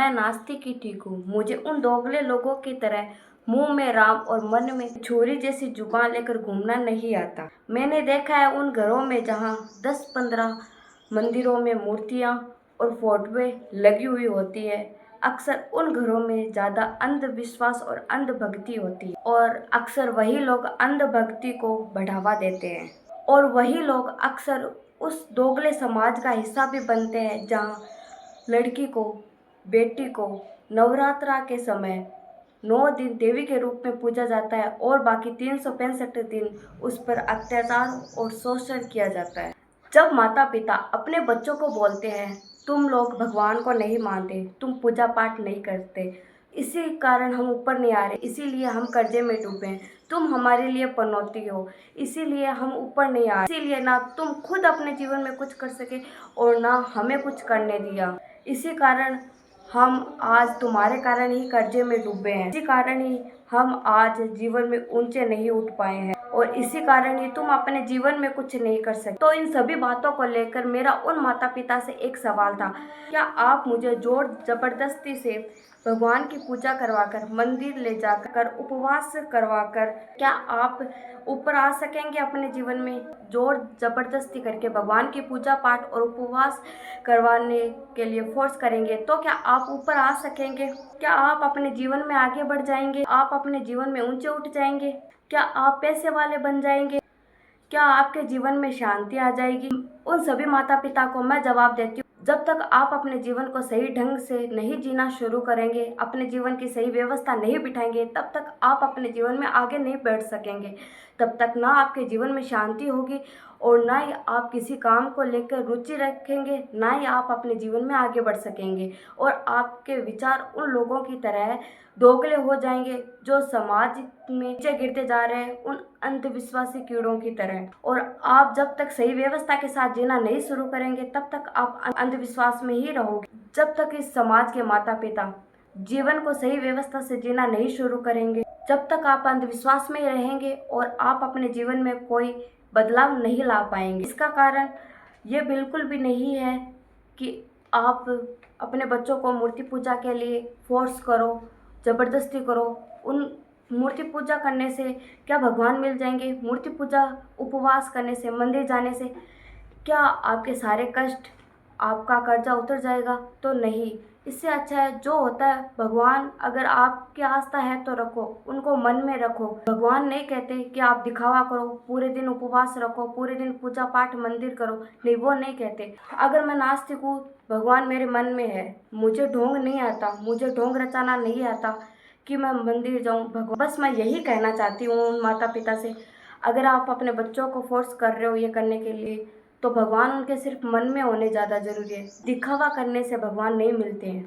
मैं नास्तिक ही ठीक हूँ। मुझे उन दोगले लोगों की तरह मुंह में राम और मन में छुरी जैसी जुबान लेकर घूमना नहीं आता। मैंने देखा है उन घरों में जहाँ 10-15 मंदिरों में मूर्तियाँ और फोटोएं लगी हुई होती है, अक्सर उन घरों में ज़्यादा अंधविश्वास और अंधभक्ति होती है और अक्सर वही लोग अंधभक्ति को बढ़ावा देते हैं और वही लोग अक्सर उस दोगले समाज का हिस्सा भी बनते हैं जहाँ लड़की को, बेटी को नवरात्रा के समय 9 दिन देवी के रूप में पूजा जाता है और बाकी 365 दिन उस पर अत्याचार और शोषण किया जाता है। जब माता पिता अपने बच्चों को बोलते हैं तुम लोग भगवान को नहीं मानते, तुम पूजा पाठ नहीं करते, इसी कारण हम ऊपर नहीं आ रहे, इसीलिए हम कर्जे में डूबे हैं, तुम हमारे लिए पनौती हो, इसीलिए हम ऊपर नहीं आ रहे, इसीलिए ना तुम खुद अपने जीवन में कुछ कर सके और ना हमें कुछ करने दिया, इसी कारण हम आज तुम्हारे कारण ही कर्जे में डूबे हैं, इसी कारण ही हम आज जीवन में ऊंचे नहीं उठ पाए हैं और इसी कारण ही तुम अपने जीवन में कुछ नहीं कर सकते। तो इन सभी बातों को लेकर मेरा उन माता पिता से एक सवाल था, क्या आप मुझे जोर जबरदस्ती से भगवान की पूजा करवाकर, मंदिर ले जाकर, उपवास करवाकर क्या आप ऊपर आ सकेंगे अपने जीवन में? जोर जबरदस्ती करके भगवान की पूजा पाठ और उपवास करवाने के लिए फोर्स करेंगे तो क्या आप ऊपर आ सकेंगे? क्या आप अपने जीवन में आगे बढ़ जाएंगे? आप अपने जीवन में ऊंचे उठ जाएंगे? क्या आप पैसे वाले बन जाएंगे? क्या आपके जीवन में शांति आ जाएगी? उन सभी माता पिता को मैं जवाब देती हूँ, जब तक आप अपने जीवन को सही ढंग से नहीं जीना शुरू करेंगे, अपने जीवन की सही व्यवस्था नहीं बिठाएंगे, तब तक आप अपने जीवन में आगे नहीं बढ़ सकेंगे। तब तक ना आपके जीवन में शांति होगी और ना ही आप किसी काम को लेकर रुचि रखेंगे, ना ही आप अपने जीवन में आगे बढ़ सकेंगे और आपके विचार उन लोगों की तरह दोगले हो जाएंगे जो समाज में नीचे गिरते जा रहे हैं, उन अंधविश्वासी कीड़ों की तरह। और आप जब तक सही व्यवस्था के साथ जीना नहीं शुरू करेंगे तब तक आप अंधविश्वास में ही रहोगे। जब तक इस समाज के माता पिता जीवन को सही व्यवस्था से जीना नहीं शुरू करेंगे, जब तक आप अंधविश्वास में ही रहेंगे और आप अपने जीवन में कोई बदलाव नहीं ला पाएंगे। इसका कारण ये बिल्कुल भी नहीं है कि आप अपने बच्चों को मूर्ति पूजा के लिए फोर्स करो, ज़बरदस्ती करो। उन मूर्ति पूजा करने से क्या भगवान मिल जाएंगे? मूर्ति पूजा, उपवास करने से, मंदिर जाने से क्या आपके सारे कष्ट, आपका कर्जा उतर जाएगा? तो नहीं। इससे अच्छा है जो होता है, भगवान अगर आपकी आस्था है तो रखो, उनको मन में रखो। भगवान नहीं कहते कि आप दिखावा करो, पूरे दिन उपवास रखो, पूरे दिन पूजा पाठ मंदिर करो, नहीं, वो नहीं कहते। अगर मैं नास्तिक हूँ, भगवान मेरे मन में है, मुझे ढोंग नहीं आता, मुझे ढोंग रचाना नहीं आता कि मैं मंदिर जाऊँ। भगवान, बस मैं यही कहना चाहती हूँ उन माता पिता से, अगर आप अपने बच्चों को फोर्स कर रहे हो ये करने के लिए, तो भगवान उनके सिर्फ मन में होने ज़्यादा ज़रूरी है। दिखावा करने से भगवान नहीं मिलते हैं।